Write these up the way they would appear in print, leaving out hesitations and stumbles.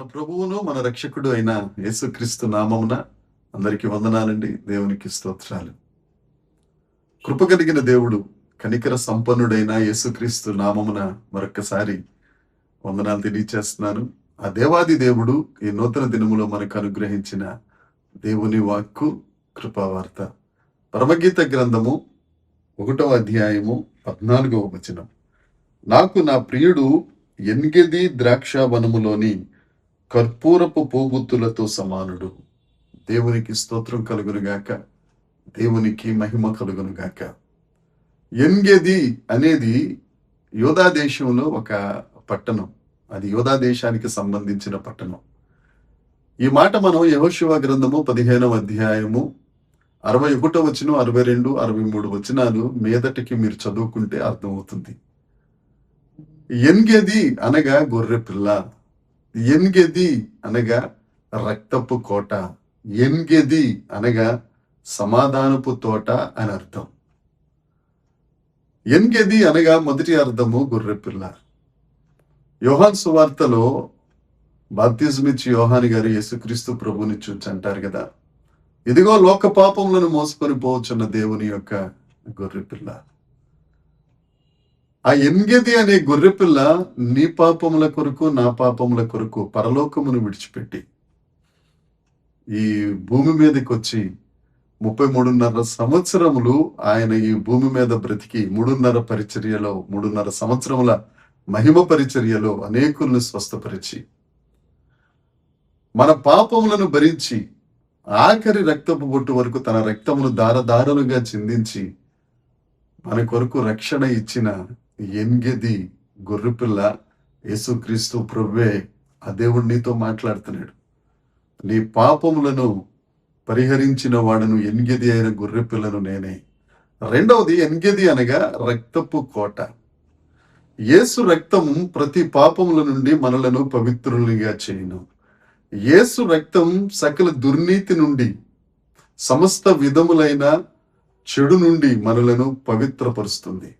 మన ప్రభువును మన రక్షకుడు అయిన యేసుక్రీస్తు నామమున అందరికీ వందనాలండి. దేవునికి స్తోత్రాలు. కృప కలిగిన దేవుడు, కనికర సంపన్నుడైన యేసుక్రీస్తు నామమున మరొక్కసారి వందనాలు తెలియచేస్తున్నాను. ఆ దేవాది దేవుడు ఈ నూతన దినములో మనకు అనుగ్రహించిన దేవుని వాక్కు కృపావార్త. పరమగీత గ్రంథము 1వ అధ్యాయము 14వ వచనం. నాకు నా ప్రియుడు ఎన్గెది ద్రాక్షావనములోని కర్పూరపు పోగుత్తులతో సమానుడు. దేవునికి స్తోత్రం కలుగునుగాక, దేవునికి మహిమ కలుగునుగాక. ఎన్గెది అనేది యోధా దేశంలో ఒక పట్టణం. అది యోధా దేశానికి సంబంధించిన పట్టణం. ఈ మాట మనం యెహోషువ గ్రంథము 15వ అధ్యాయము 61వ వచనం, 62, 63 వచనాలు మీదటికి మీరు చదువుకుంటే అర్థమవుతుంది. ఎన్గెది అనగా గొర్రె పిల్ల, ఎన్గెది అనగా రక్తపు కోట, ఎన్గెది అనగా సమాధానపు తోట అని అర్థం. ఎన్గెది అనగా మొదటి అర్థము గొర్రె పిల్ల. యోహాను సువార్తలో బాప్తిజమిచ్చి యోహాను గారు యేసుక్రీస్తు ప్రభుని చూచి అంటారు కదా, ఇదిగో లోక పాపములను మోసుకొని పోవచ్చున్న దేవుని యొక్క గొర్రె పిల్ల. ఆ ఎన్గెది అనే గొర్రెపిల్ల నీ పాపముల కొరకు, నా పాపముల కొరకు పరలోకమును విడిచిపెట్టి ఈ భూమి మీదకి వచ్చి 33.5 సంవత్సరములు ఆయన ఈ భూమి మీద బ్రతికి 3.5 సంవత్సరముల మహిమ పరిచర్యలో అనేకులను స్వస్థపరిచి మన పాపములను భరించి ఆఖరి రక్తపు బొట్టు వరకు తన రక్తమును దారదారులుగా చిందించి మన కొరకు రక్షణ ఇచ్చిన ఎన్గెది గొర్రెపిల్ల యేసుక్రీస్తు ప్రభువే. ఆ దేవుడు నీతో మాట్లాడుతున్నాడు. నీ పాపములను పరిహరించిన వాడను ఎన్గెది అయిన గొర్రెపిల్లను నేనే. రెండవది, ఎన్గెది అనగా రక్తపు కోట. యేసు రక్తం ప్రతి పాపముల నుండి మనలను పవిత్రులుగా చేయును. యేసు రక్తం సకల దుర్నీతి నుండి, సమస్త విధములైన చెడు నుండి మనలను పవిత్రపరుస్తుంది.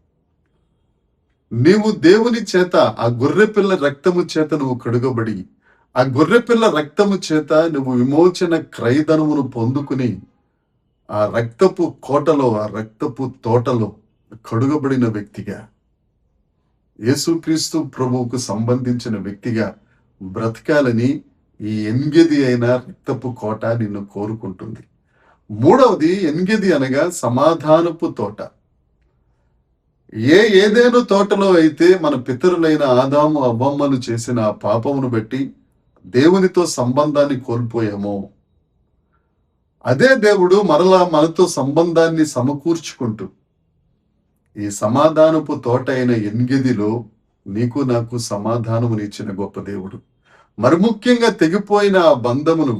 నీవు దేవుని చేత, ఆ గొర్రెపిల్ల రక్తము చేత నువ్వు కడుగబడి, ఆ గొర్రెపిల్ల రక్తము చేత నువ్వు విమోచన క్రయధనమును పొందుకుని ఆ రక్తపు కోటలో, ఆ రక్తపు తోటలో కడుగబడిన వ్యక్తిగా, యేసుక్రీస్తు ప్రభువుకు సంబంధించిన వ్యక్తిగా బ్రతకాలని ఈ ఎన్గెది అయిన రక్తపు కోట నిన్ను కోరుకుంటుంది. మూడవది, ఎన్గెది అనగా సమాధానపు తోట. ఏదేను తోటలో అయితే మన పితరులైన ఆదాము అవ్వమ్మలు చేసిన ఆ పాపమును బట్టి దేవునితో సంబంధాన్ని కోల్పోయామో, అదే దేవుడు మరలా మనతో సంబంధాన్ని సమకూర్చుకుంటూ ఈ సమాధానపు తోట అయిన ఎన్గెదిలో నీకు నాకు సమాధానమునిచ్చిన గొప్ప దేవుడు. మరి ముఖ్యంగా తెగిపోయిన ఆ బంధమును,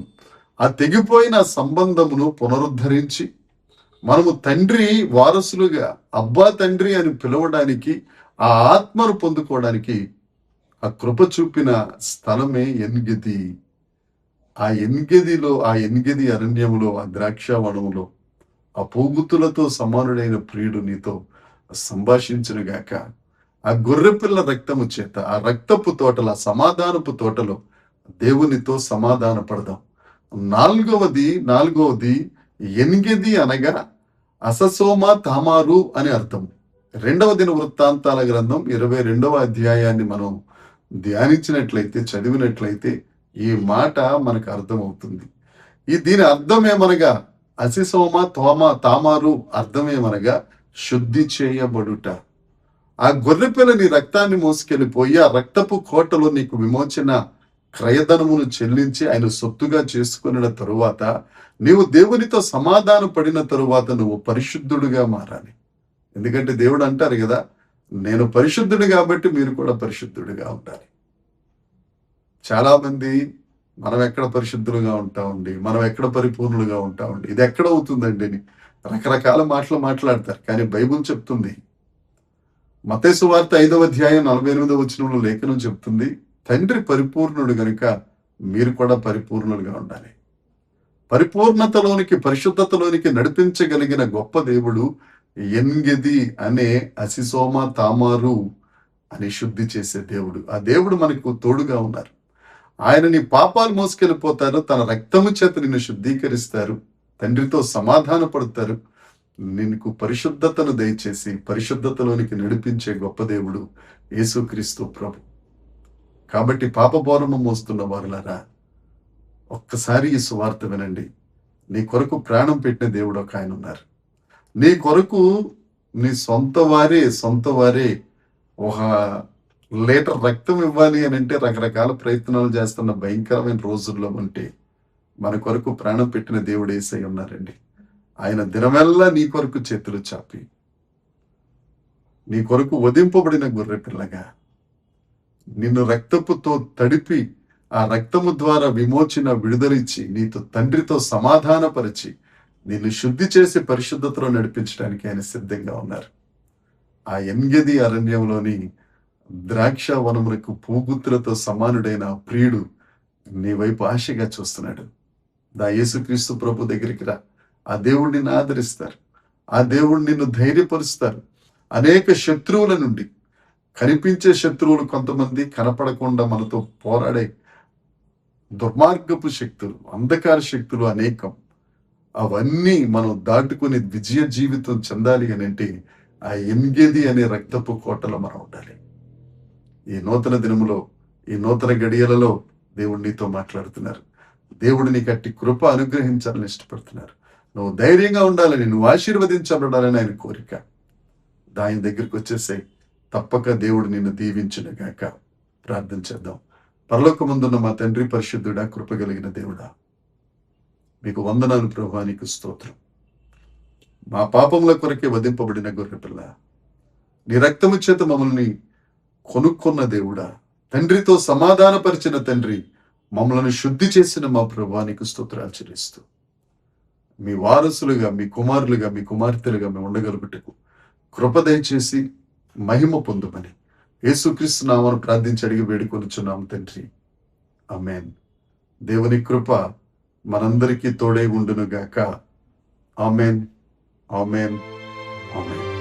ఆ తెగిపోయిన సంబంధమును పునరుద్ధరించి మనము తండ్రి వారసులుగా, అబ్బా తండ్రి అని పిలవడానికి, ఆ ఆత్మను పొందుకోవడానికి ఆ కృప చూపిన స్థలమే ఎన్గెది. ఆ ఎన్గెదిలో, ఆ ఎన్గెది అరణ్యములో, ఆ ద్రాక్షావనములో ఆ పోగుతులతో సమానుడైన ప్రియుడు నీతో సంభాషించునుగాక. ఆ గొర్రెపిల్ల రక్తము చేత, ఆ రక్తపు తోటల, సమాధానపు తోటలో దేవునితో సమాధాన పడదాం. నాలుగవది ఎన్గెది అనగా అససోమ తామారు అని అర్థం. 2వ దిన వృత్తాంతాల గ్రంథం 22వ అధ్యాయాన్ని మనం ధ్యానించినట్లయితే, చదివినట్లయితే ఈ మాట మనకు అర్థమవుతుంది. దీని అర్థమేమనగా, అసిసోమ తామారు అర్థమేమనగా శుద్ధి చేయబడుట. ఆ గొర్రెపిల్ల నీ రక్తాన్ని మోసుకెళ్ళిపోయి ఆ రక్తపు కోటలో నీకు విమోచన క్రయధనమును చెల్లించి ఆయన సొత్తుగా చేసుకున్న తరువాత, నీవు దేవునితో సమాధాన పడిన తరువాత నువ్వు పరిశుద్ధుడుగా మారాలి. ఎందుకంటే దేవుడు అంటారు కదా, నేను పరిశుద్ధుడు కాబట్టి మీరు కూడా పరిశుద్ధుడిగా ఉండాలి. చాలా మంది మనం ఎక్కడ పరిశుద్ధులుగా ఉంటామండి, మనం ఎక్కడ పరిపూర్ణులుగా ఉంటామండి, ఇది ఎక్కడ అవుతుందండి అని రకరకాల మాటలు మాట్లాడతారు. కానీ బైబిల్ చెప్తుంది, మత్తయి సువార్త 5వ అధ్యాయం 48వ వచనంలో లేఖనం చెప్తుంది, తండ్రి పరిపూర్ణుడు గనుక మీరు కూడా పరిపూర్ణులుగా ఉండాలి. పరిపూర్ణతలోనికి, పరిశుద్ధతలోనికి నడిపించగలిగిన గొప్ప దేవుడు ఎన్గెది అనే అసిసోమ తామారు అని శుద్ధి చేసే దేవుడు. ఆ దేవుడు మనకు తోడుగా ఉన్నారు. ఆయన నీ పాపాలు మోసుకెళ్ళిపోతారు, తన రక్తము చేత నిన్ను శుద్ధీకరిస్తారు, తండ్రితో సమాధాన పడతారు, నీకు పరిశుద్ధతను దయచేసి పరిశుద్ధతలోనికి నడిపించే గొప్ప దేవుడు యేసుక్రీస్తు ప్రభు. కాబట్టి పాపభారము మోస్తున్న వారులారా, ఒక్కసారి ఈ సువార్త వినండి. నీ కొరకు ప్రాణం పెట్టిన దేవుడు ఒక ఆయన ఉన్నారు. నీ కొరకు నీ సొంత వారే ఒక లీటర్ రక్తం ఇవ్వాలి అని అంటే రకరకాల ప్రయత్నాలు చేస్తున్న భయంకరమైన రోజుల్లో ఉంటే మన కొరకు ప్రాణం పెట్టిన దేవుడు యేసై ఉన్నారండి. ఆయన దినమెల్లా నీ కొరకు చేతులు చాపి నీ కొరకు వధింపబడిన గొర్రె పిల్లగా నిన్ను రక్తపుతో తడిపి ఆ రక్తము ద్వారా విమోచన విడుదలిచ్చి నీతో తండ్రితో సమాధానపరిచి నిన్ను శుద్ధి చేసి పరిశుద్ధతలో నడిపించడానికి ఆయన సిద్ధంగా ఉన్నారు. ఆ ఎన్గెది అరణ్యంలోని ద్రాక్ష వనములకు పూగుత్తులతో సమానుడైన ప్రియుడు నీ వైపు ఆశగా చూస్తున్నాడు. యేసుక్రీస్తు ప్రభు దగ్గరికి రా. ఆ దేవుడు నిన్ను ఆదరిస్తారు. ఆ దేవుడు నిన్ను ధైర్యపరుస్తారు. అనేక శత్రువుల నుండి, కనిపించే శత్రువులు కొంతమంది, కనపడకుండా మనతో పోరాడే దుర్మార్గపు శక్తులు, అంధకార శక్తులు అనేకం. అవన్నీ మనం దాటుకుని విజయ జీవితం చెందాలి అని అంటే ఆ ఎన్గెది అనే రక్తపు కోటలో మనం ఉండాలి. ఈ నూతన దినములో, ఈ నూతన గడియలలో దేవుడు నీతో మాట్లాడుతున్నారు. దేవుడు నీకు అట్టి కృప అనుగ్రహించాలని ఇష్టపడుతున్నారు. నువ్వు ధైర్యంగా ఉండాలని, నువ్వు ఆశీర్వదించబడాలని ఆయన కోరిక. దాని దగ్గరికి వచ్చేసాయి. తప్పక దేవుడు నిన్ను దీవించునుగాక. ప్రార్థన చేద్దాం. పరలోకమందున్న మా తండ్రి, పరిశుద్ధుడా, కృప కలిగిన దేవుడా, మీకు వందనాలు ప్రభువా, నీకు స్తోత్రం. మా పాపముల కొరకే వధింపబడిన గొర్రెపిల్ల, నీ రక్తము చేత మమ్మల్ని కొనుక్కున్న దేవుడా, తండ్రితో సమాధానపరిచిన తండ్రి, మమ్మల్ని శుద్ధి చేసిన మా ప్రభువా, నీకు స్తోత్రాలు చెల్లిస్తూ మీ వారసులుగా, మీ కుమారులుగా, మీ కుమార్తెలుగా మేము ఉండగలుగుటకు కృప దయచేసి మహిమ పొందుమని యేసుక్రీస్తు నామమున ప్రార్థించి అడిగి వేడుకొనుచున్నాము తండ్రి. ఆమేన్. దేవుని కృప మనందరికీ తోడై ఉండును గాక. ఆమేన్, ఆమేన్, ఆమేన్.